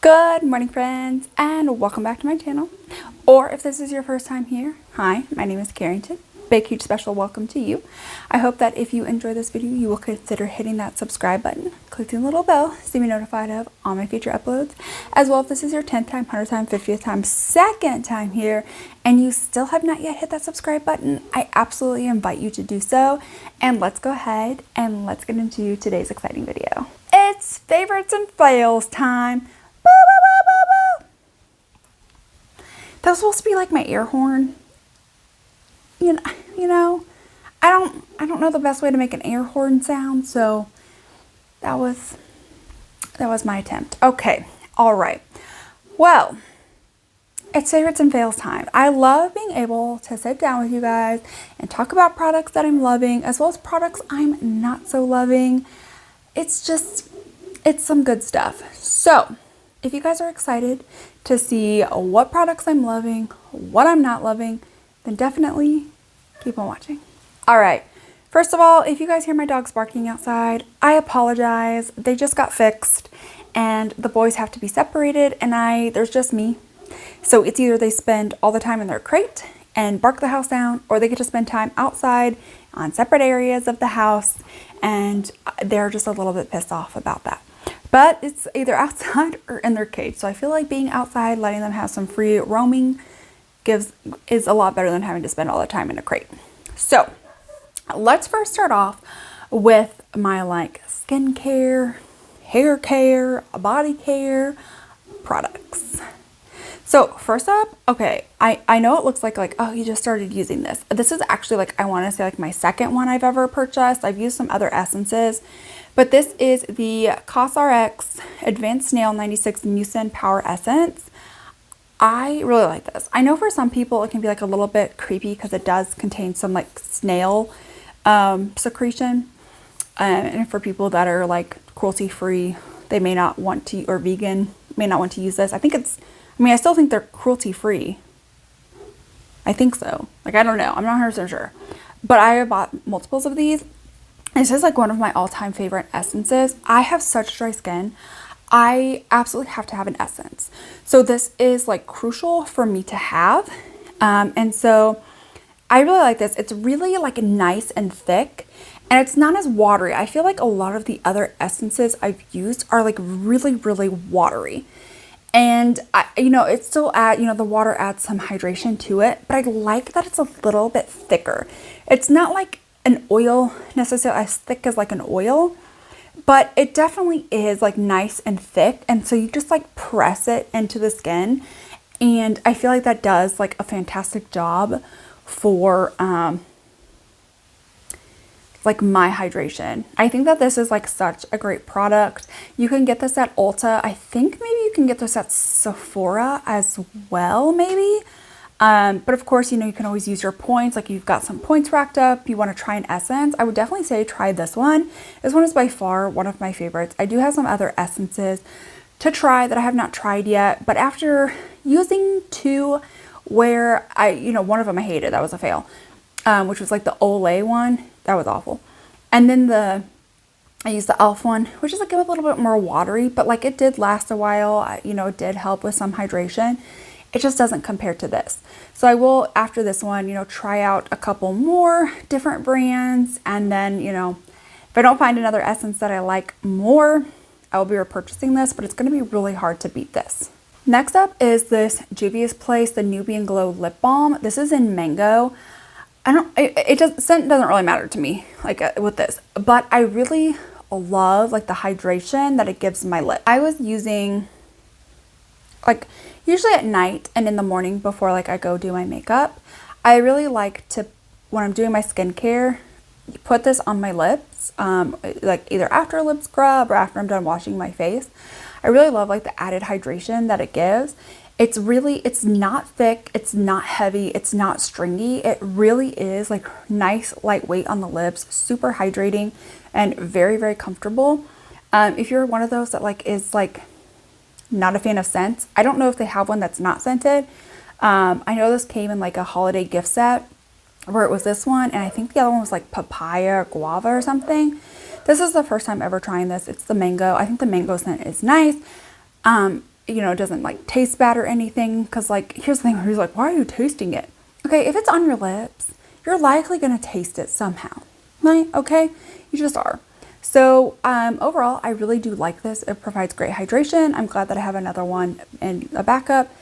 Good morning, friends, and welcome back to my channel. Or if this is your first time here, hi, my name is Carrington. Big, huge, special welcome to you. I hope that if you enjoy this video, you will consider hitting that subscribe button, clicking the little bell to be notified of all my future uploads. As well, if this is your 10th time, 100th time, 50th time, second time here, and you still have not yet hit that subscribe button, I absolutely invite you to do so. And let's go ahead and let's get into today's exciting video. It's favorites and fails time. Boo, boo, boo, boo, boo. That was supposed to be like my air horn. You know, I don't know the best way to make an air horn sound, so that was my attempt. Okay, all right. Well, it's favorites and fails time. I love being able to sit down with you guys and talk about products that I'm loving, as well as products I'm not so loving. It's some good stuff. So, if you guys are excited to see what products I'm loving, what I'm not loving, then definitely keep on watching. All right. First of all, if you guys hear my dogs barking outside, I apologize. They just got fixed and the boys have to be separated and there's just me. So it's either they spend all the time in their crate and bark the house down, or they get to spend time outside on separate areas of the house, and they're just a little bit pissed off about that. But it's either outside or in their cage. So I feel like being outside, letting them have some free roaming is a lot better than having to spend all the time in a crate. So let's first start off with my skincare, hair care, body care products. So first up, okay, I know it looks like, oh, you just started using this. This is actually I want to say my second one I've ever purchased. I've used some other essences, but this is the Cosrx Advanced Nail 96 Mucin Power Essence. I really like this. I know for some people it can be a little bit creepy because it does contain some snail secretion. And for people that are cruelty free, they may not want to, or vegan, may not want to use this. I still think they're cruelty free. I think so. I don't know. I'm not 100% sure. But I have bought multiples of these. This is one of my all-time favorite essences. I have such dry skin. I absolutely have to have an essence. So this is crucial for me to have. And so I really like this. It's really nice and thick, and it's not as watery. I feel like a lot of the other essences I've used are really, really watery. And it still the water adds some hydration to it, but I like that it's a little bit thicker. It's not like an oil necessarily as thick as an oil, but it definitely is nice and thick. And so you just press it into the skin. And I feel like that does a fantastic job for my hydration. I think that this is such a great product. You can get this at Ulta. I think maybe you can get this at Sephora as well, maybe. But of course, you can always use your points. You've got some points racked up, you want to try an essence, I would definitely say try this one. This one is by far one of my favorites. I do have some other essences to try that I have not tried yet, but after using two where one of them I hated, that was a fail, which was the Olay one, that was awful. And then I used the e.l.f. one, which is a little bit more watery, but it did last a while. It did help with some hydration. It just doesn't compare to this. So I will, after this one, try out a couple more different brands. And then, if I don't find another essence that I like more, I will be repurchasing this, but it's going to be really hard to beat this. Next up is this Juvia's Place, the Nubian Glow Lip Balm. This is in mango. Scent doesn't really matter to me, with this, but I really love, the hydration that it gives my lip. I was using, usually at night and in the morning before I go do my makeup, I really like to, when I'm doing my skincare, put this on my lips, either after a lip scrub or after I'm done washing my face. I really love the added hydration that it gives. It's not thick, it's not heavy, it's not stringy. It really is nice, lightweight on the lips, super hydrating and very, very comfortable. If you're one of those that is not a fan of scents, I don't know if they have one that's not scented. I know this came in a holiday gift set where it was this one, and I think the other one was papaya or guava or something. This is the first time ever trying this. It's the mango. I think the mango scent is nice. you know, it doesn't like taste bad or anything. Cause like, here's the thing where he's like, why are you tasting it? Okay, if it's on your lips, you're likely gonna taste it somehow, right? Okay, you just are. So overall, I really do like this. It provides great hydration. I'm glad that I have another one and a backup.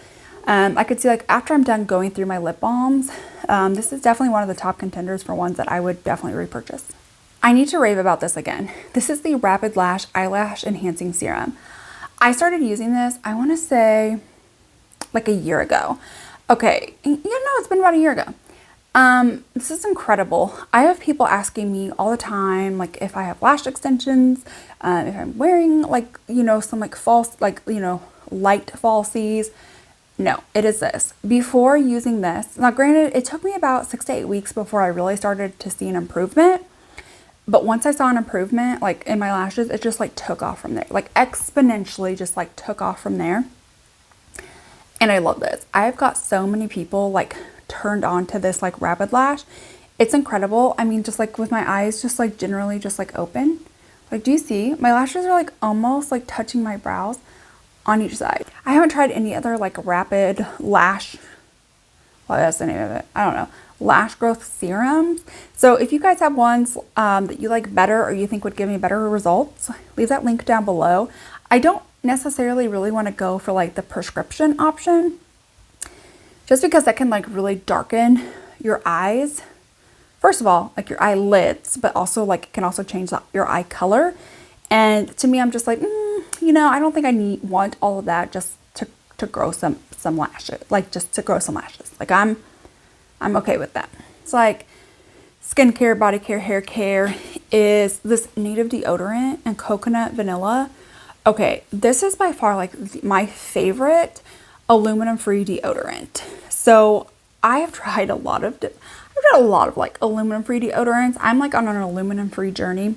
I could see like after I'm done going through my lip balms, this is definitely one of the top contenders for ones that I would definitely repurchase. I need to rave about this again. This is the Rapid Lash Eyelash Enhancing Serum. I started using this, I want to say like a year ago. Okay, you know, it's been about a year ago. This is incredible. I have people asking me all the time, like if I have lash extensions, if I'm wearing like, you know, some like false, like, you know, light falsies. No, it is this. Before using this, now granted, it took me about 6 to 8 weeks before I really started to see an improvement. But once I saw an improvement, like in my lashes, it just like took off from there, like exponentially just like took off from there. And I love this. I've got so many people like turned on to this like Rapid Lash. It's incredible. I mean, just like with my eyes, just like generally just like open. Like, do you see? My lashes are like almost like touching my brows on each side. I haven't tried any other like Rapid Lash, well, that's the name of it, I don't know, lash growth serums. So if you guys have ones that you like better or you think would give me better results, leave that link down below. I don't necessarily really want to go for like the prescription option, just because that can like really darken your eyes. First of all, like your eyelids, but also like it can also change your eye color. And to me, I'm just like, you know, I don't think I want all of that just to grow some lashes, like just to grow some lashes. Like I'm okay with that. It's like skincare, body care, hair care is this native deodorant and coconut vanilla. Okay, this is by far like my favorite aluminum-free deodorant. So I have tried a lot of like aluminum-free deodorants. I'm like on an aluminum-free journey.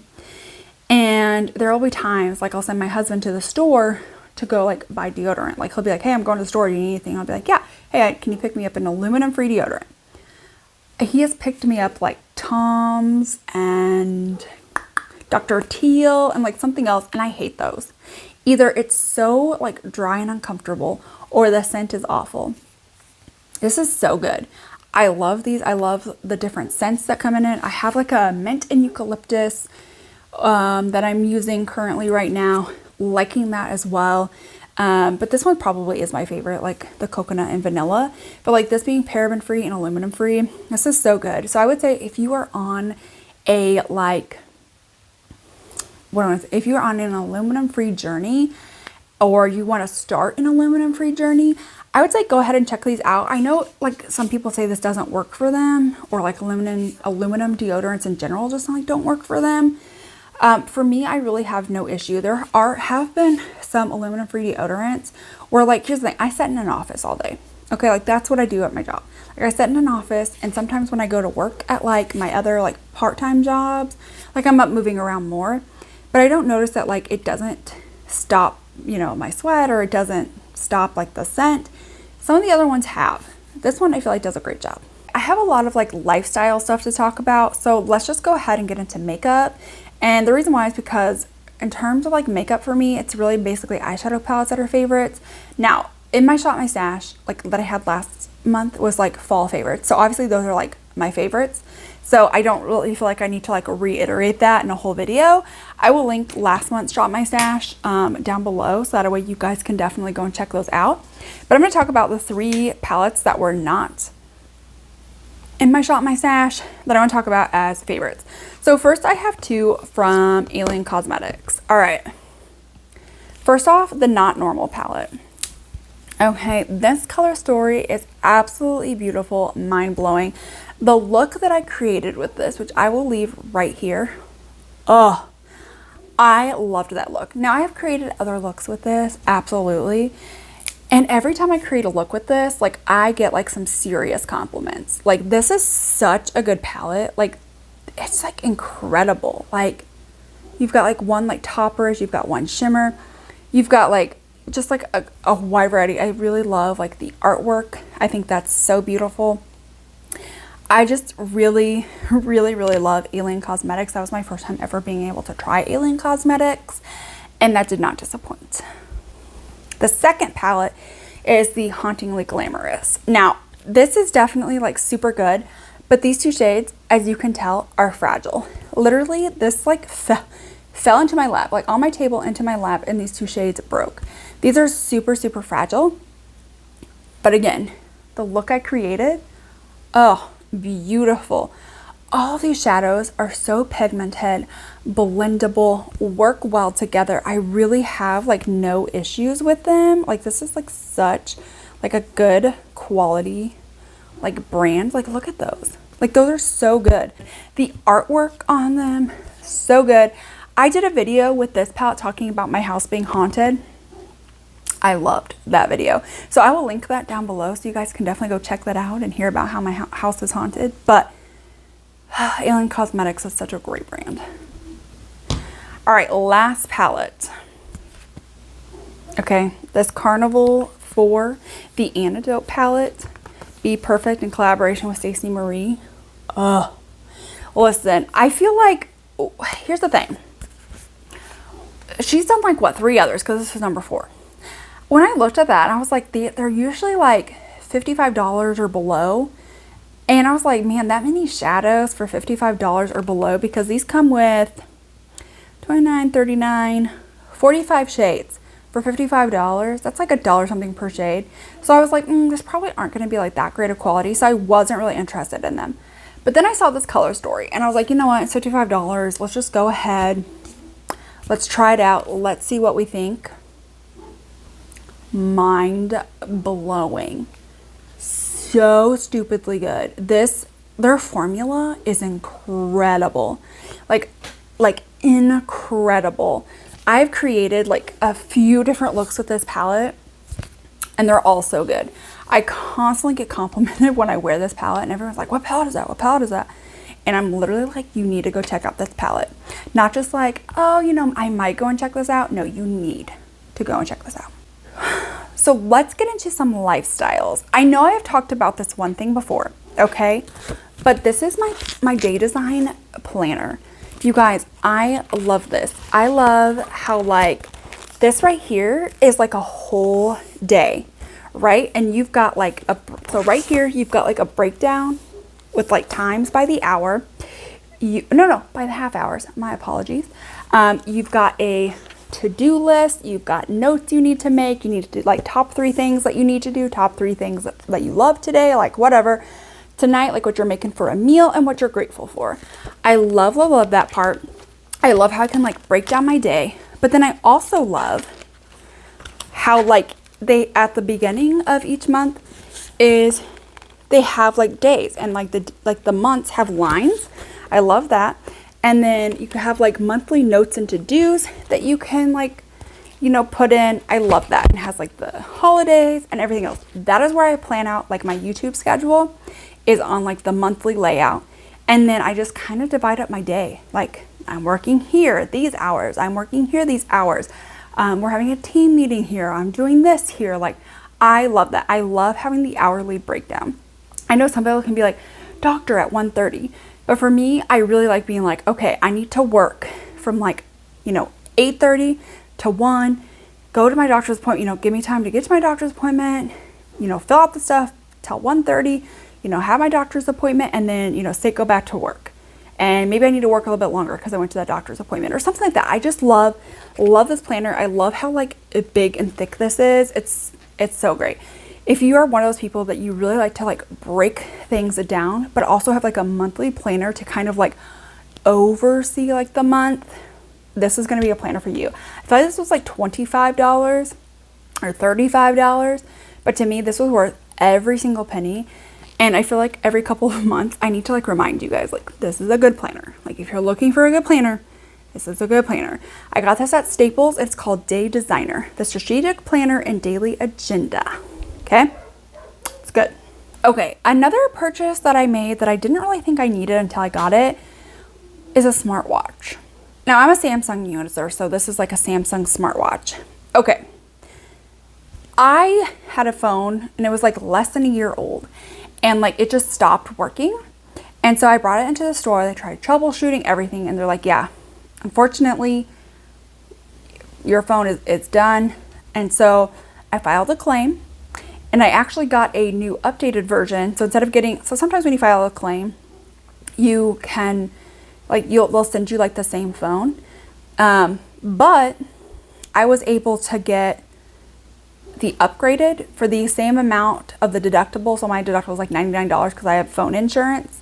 And there will be times like I'll send my husband to the store to go like buy deodorant. Like he'll be like, hey, I'm going to the store. Do you need anything? I'll be like, yeah. Hey, can you pick me up an aluminum-free deodorant? He has picked me up like Tom's and Dr. Teal and like something else. And I hate those. Either it's so like dry and uncomfortable or the scent is awful. This is so good. I love these. I love the different scents that come in it. I have like a mint and eucalyptus that I'm using currently right now, liking that as well. But this one probably is my favorite, like the coconut and vanilla. But like this being paraben free and aluminum free, this is so good. So I would say if you are on a like, if you're on an aluminum free journey or you want to start an aluminum free journey, I would say go ahead and check these out. I know like some people say this doesn't work for them, or like aluminum deodorants in general just like don't work for them. For me, I really have no issue. There have been some aluminum free deodorants where like, here's the thing, I sit in an office all day. Okay, like that's what I do at my job. Like I sit in an office, and sometimes when I go to work at like my other like part-time jobs, like I'm up moving around more, but I don't notice that like it doesn't stop, you know, my sweat, or it doesn't stop like the scent. Some of the other ones have. This one I feel like does a great job. I have a lot of like lifestyle stuff to talk about, so let's just go ahead and get into makeup. And the reason why is because in terms of like makeup for me, it's really basically eyeshadow palettes that are favorites. Now, in my Shop My Stash, like that I had last month was like fall favorites. So obviously those are like my favorites. So I don't really feel like I need to like reiterate that in a whole video. I will link last month's Shop My Stash down below, so that way you guys can definitely go and check those out. But I'm going to talk about the 3 palettes that were not in my Shop My Stash that I want to talk about as favorites. So first I have 2 from Alien Cosmetics. All right. First off, the Not Normal palette. Okay, this color story is absolutely beautiful, mind-blowing. The look that I created with this, which I will leave right here. Oh, I loved that look. Now I have created other looks with this, absolutely. And every time I create a look with this, like I get like some serious compliments. Like this is such a good palette. Like it's like incredible. Like you've got like one like toppers, you've got one shimmer, you've got like just like a wide variety. I really love like the artwork. I think that's so beautiful. I just really love Alien Cosmetics. That was my first time ever being able to try Alien Cosmetics, and that did not disappoint. The second palette is the Hauntingly Glamorous. Now, this is definitely like super good, but these two shades, as you can tell, are fragile. Literally, this like fell into my lap, like on my table into my lap, and these two shades broke. These are super, super fragile. But again, the look I created, oh, beautiful. All these shadows are so pigmented, blendable, work well together. I really have like no issues with them. Like this is like such like a good quality like brand. Like look at those. Like those are so good. The artwork on them, so good. I did a video with this palette talking about my house being haunted. I loved that video. So I will link that down below so you guys can definitely go check that out and hear about how my house is haunted. But Alien Cosmetics is such a great brand. All right, last palette. Okay, this Carnival 4, the Antidote palette. Be Perfect in collaboration with Stacey Marie. Listen, I feel like, here's the thing. She's done like, what, 3 others, because this is number 4. When I looked at that, I was like, they're usually like $55 or below. And I was like, man, that many shadows for $55 or below, because these come with 29, 39, 45 shades for $55. That's like $1 something per shade. So I was like, this probably aren't going to be like that great of quality. So I wasn't really interested in them. But then I saw this color story and I was like, you know what? It's $55. Let's just go ahead. Let's try it out. Let's see what we think. Mind blowing. So stupidly good. Their formula is incredible. Like incredible. I've created like a few different looks with this palette and they're all so good. I constantly get complimented when I wear this palette and everyone's like, what palette is that? What palette is that? And I'm literally like, you need to go check out this palette. Not just like, oh, you know, I might go and check this out. No, you need to go and check this out. So let's get into some lifestyles. I know I've talked about this one thing before, okay? But this is my day design planner. You guys, I love this. I love how like this right here is like a whole day, right? And you've got like so right here, you've got like a breakdown with like times by the hour. By the half hours, my apologies. You've got a to-do list, you've got notes you need to make, you need to do like top 3 things that you need to do, top 3 things that you love today, like whatever. Tonight, like what you're making for a meal and what you're grateful for. I love, love, love that part. I love how I can like break down my day, but then I also love how like they, at the beginning of each month is they have like days and like the months have lines. I love that. And then you can have like monthly notes and to-dos that you can like, you know, put in. I love that. It has like the holidays and everything else. That is where I plan out like my YouTube schedule is on like the monthly layout. And then I just kind of divide up my day. Like I'm working here these hours. I'm working here these hours. We're having a team meeting here. I'm doing this here. Like I love that. I love having the hourly breakdown. I know some people can be like, doctor at 1:30. But for me, I really like being like, okay, I need to work from like, you know, 8:30 to 1, go to my doctor's appointment, you know, give me time to get to my doctor's appointment, you know, fill out the stuff till 1:30, you know, have my doctor's appointment, and then, you know, go back to work. And maybe I need to work a little bit longer because I went to that doctor's appointment or something like that. I just love this planner. I love how like big and thick this is. It's so great. If you are one of those people that you really like to like break things down, but also have like a monthly planner to kind of like oversee like the month, this is going to be a planner for you. I feel like this was like $25 or $35, but to me this was worth every single penny. And I feel like every couple of months I need to like remind you guys, like this is a good planner. Like if you're looking for a good planner, this is a good planner. I got this at Staples. It's called Day Designer, the Strategic Planner and Daily Agenda. Okay, it's good. Okay, another purchase that I made that I didn't really think I needed until I got it is a smartwatch. Now I'm a Samsung user, so this is like a Samsung smartwatch. Okay, I had a phone and it was like less than a year old and like it just stopped working. And so I brought it into the store. They tried troubleshooting everything and they're like, yeah, unfortunately, your phone is done. And so I filed a claim, and I actually got a new updated version. So instead of getting, so sometimes when you file a claim, you can, like, they'll send you like the same phone. But I was able to get the upgraded for the same amount of the deductible. So my deductible was like $99 because I have phone insurance.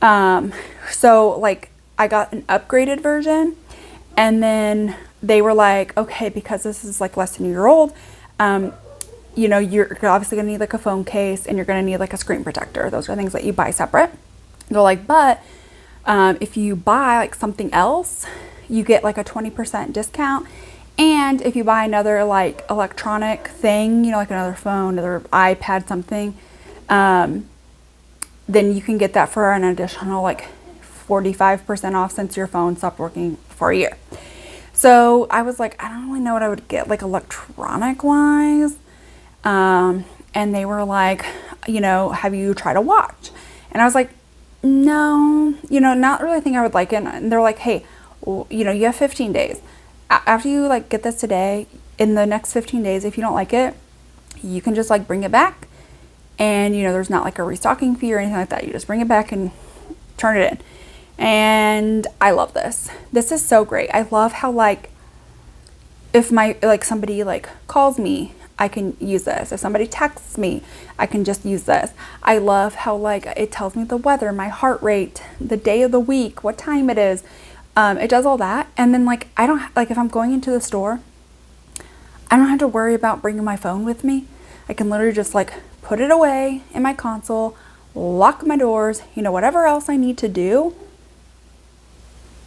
So like I got an upgraded version, and then they were like, okay, because this is like less than a year old, you know, you're obviously gonna need like a phone case, and you're gonna need like a screen protector. Those are things that you buy separate. They're like, but if you buy like something else, you get like a 20% discount. And if you buy another like electronic thing, you know, like another phone, another iPad, something, then you can get that for an additional like 45% off, since your phone stopped working for a year. So I was like, I don't really know what I would get like electronic wise. And they were like, you know, have you tried a watch? And I was like, no, you know, not really think I would like it. And they're like, hey, well, you know, you have 15 days. After you like get this today, in the next 15 days, if you don't like it, you can just like bring it back, and you know, there's not like a restocking fee or anything like that. You just bring it back and turn it in. And I love this. This is so great. I love how like if my like somebody like calls me, I can use this. If somebody texts me, I can just use this. I love how like it tells me the weather, my heart rate, the day of the week, what time it is. It does all that. And then like I don't like, if I'm going into the store, I don't have to worry about bringing my phone with me. I can literally just like put it away in my console, lock my doors, you know, whatever else I need to do.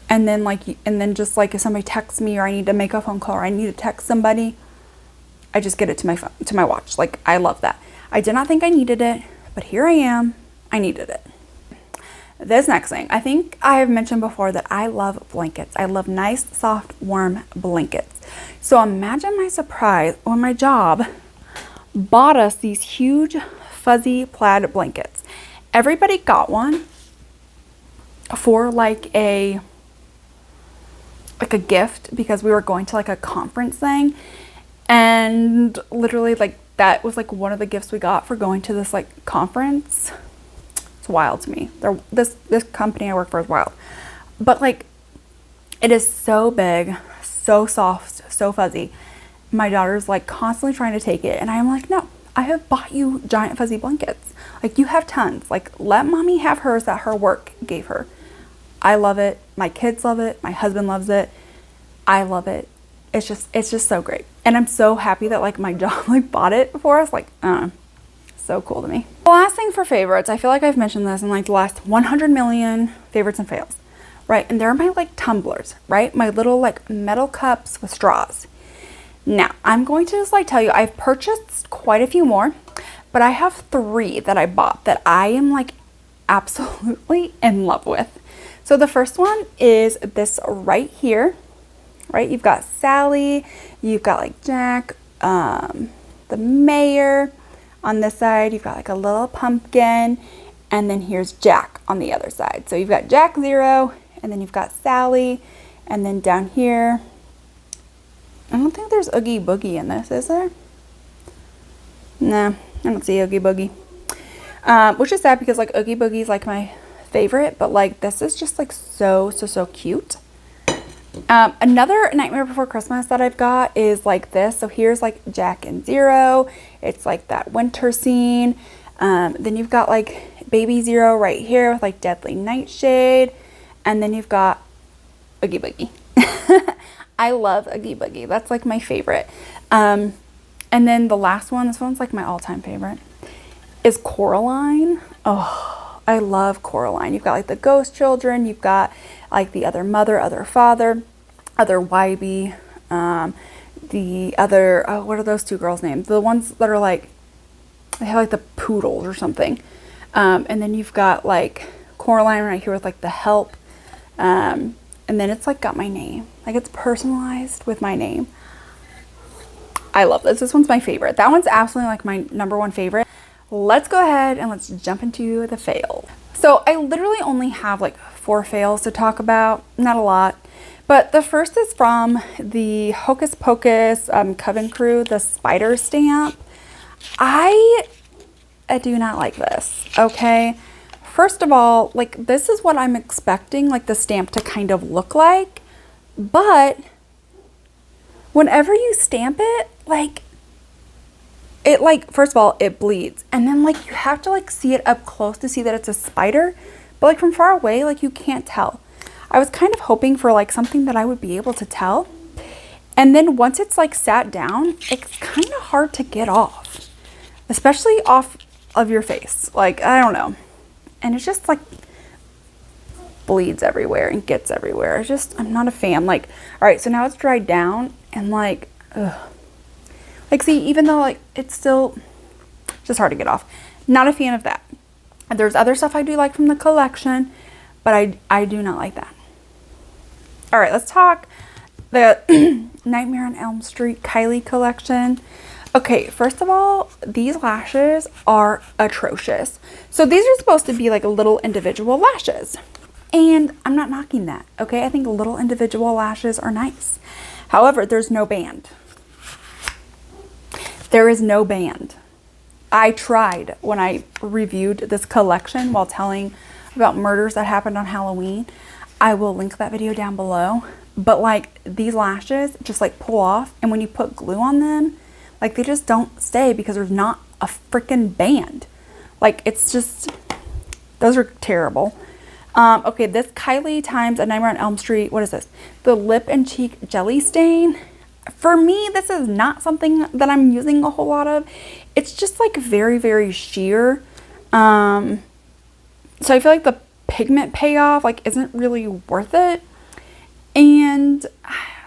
And then like, and then just like if somebody texts me, or I need to make a phone call, or I need to text somebody, I just get it to my phone, to my watch. Like I love that. I did not think I needed it, but here I am. I needed it. This next thing, I think I have mentioned before that I love blankets. I love nice, soft, warm blankets. So imagine my surprise when my job bought us these huge fuzzy plaid blankets. Everybody got one for like a gift, because we were going to like a conference thing, and literally like that was like one of the gifts we got for going to this like conference. It's wild to me. This company I work for is wild. But like, it is so big, so soft, so fuzzy. My daughter's like constantly trying to take it, and I'm like, no, I have bought you giant fuzzy blankets. Like you have tons. Like let mommy have hers that her work gave her. I love it. My kids love it. My husband loves it. I love it. It's just so great. And I'm so happy that like my job like bought it for us. Like, so cool to me. The last thing for favorites, I feel like I've mentioned this in like the last 100 million favorites and fails, right? And they're my like tumblers, right? My little like metal cups with straws. Now, I'm going to just like tell you, I've purchased quite a few more, but I have 3 that I bought that I am like absolutely in love with. So the first one is this right here, right? You've got Sally, you've got like Jack, the mayor. On this side, you've got like a little pumpkin, and then here's Jack on the other side. So you've got Jack 0, and then you've got Sally, and then down here, I don't think there's Oogie Boogie in this, is there? Nah, I don't see Oogie Boogie. Which is sad, because like Oogie Boogie is like my favorite, but like this is just like so cute. Another Nightmare Before Christmas that I've got is like this. So here's like Jack and 0. It's like that winter scene. Then you've got like baby 0 right here with like Deadly Nightshade. And then you've got Oogie Boogie. I love Oogie Boogie. That's like my favorite. And then the last one, this one's like my all-time favorite, is Coraline. Oh, I love Coraline. You've got like the ghost children. You've got like the other mother, other father, other Wybie, the other, oh, what are those 2 girls' names? The ones that are like, they have like the poodles or something. And then you've got like Coraline right here with like the help. And then it's like got my name. Like it's personalized with my name. I love this. This one's my favorite. That one's absolutely like my #1 favorite. Let's go ahead and let's jump into the fails. So I literally only have like 4 fails to talk about. Not a lot. But the first is from the Hocus Pocus Coven Crew, the spider stamp. I do not like this, okay? First of all, like, this is what I'm expecting, like, the stamp to kind of look like. But whenever you stamp it, like, it, like, first of all, it bleeds. And then, like, you have to, like, see it up close to see that it's a spider. But, like, from far away, like, you can't tell. I was kind of hoping for, like, something that I would be able to tell. And then once it's, like, sat down, it's kind of hard to get off. Especially off of your face. Like, I don't know. And it's just, like, bleeds everywhere and gets everywhere. It's just, I'm not a fan. Like, all right, so now it's dried down. And, like, ugh. Like, see, even though, like, it's still just hard to get off. Not a fan of that. And there's other stuff I do like from the collection, but I do not like that. All right, let's talk the Nightmare on Elm Street Kylie collection. Okay, first of all, these lashes are atrocious. So these are supposed to be like little individual lashes. And I'm not knocking that, okay? I think little individual lashes are nice. However, there's no band. There is no band. I tried when I reviewed this collection while telling about murders that happened on Halloween. I will link that video down below. But like, these lashes just like pull off, and when you put glue on them, like, they just don't stay because there's not a freaking band. Like, it's just, those are terrible. Okay, this Kylie times A Nightmare on Elm Street, what is this? The Lip and Cheek Jelly Stain. For me, this is not something that I'm using a whole lot of. It's just like very, very sheer. So I feel like the pigment payoff like isn't really worth it. And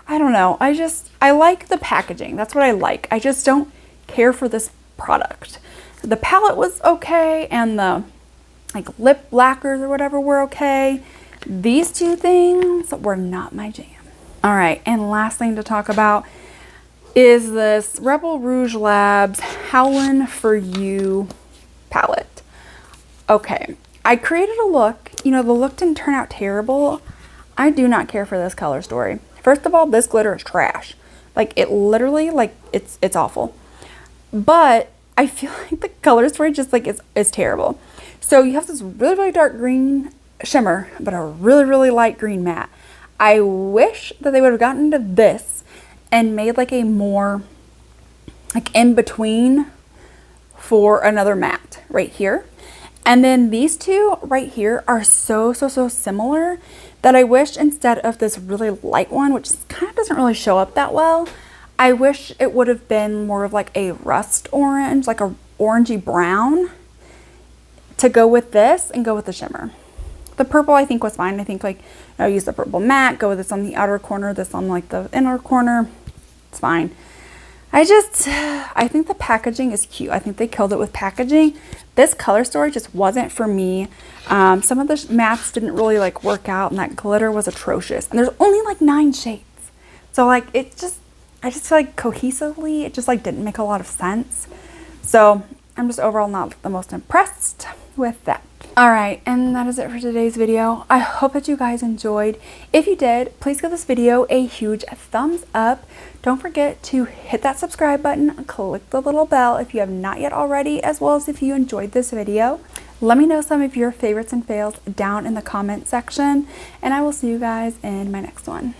I don't know. I like the packaging. That's what I like. I just don't care for this product. The palette was okay, and the like lip lacquers or whatever were okay. These two things were not my jam. All right, and last thing to talk about is this Rebel Rouge Labs Howlin For You palette. Okay, I created a look. You know, the look didn't turn out terrible. I do not care for this color story. First of all, this glitter is trash. Like, it literally, like, it's awful. But I feel like the color story just like is terrible. So you have this really, really dark green shimmer, but a really, really light green matte. I wish that they would have gotten into this and made like a more like in between for another matte right here. And then these two right here are so similar that I wish instead of this really light one, which kind of doesn't really show up that well, I wish it would have been more of like a rust orange, like a orangey brown to go with this and go with the shimmer. The purple I think was fine. I think like I'll use the purple matte, go with this on the outer corner, this on like the inner corner. It's fine. I think the packaging is cute. I think they killed it with packaging. This color story just wasn't for me. Some of the mattes didn't really like work out, and that glitter was atrocious. And there's only like 9 shades. So like I just feel like cohesively, it just like didn't make a lot of sense. So I'm just overall not the most impressed with that. All right, and that is it for today's video. I hope that you guys enjoyed. If you did, please give this video a huge thumbs up. Don't forget to hit that subscribe button, click the little bell if you have not yet already, as well as if you enjoyed this video. Let me know some of your favorites and fails down in the comment section, and I will see you guys in my next one.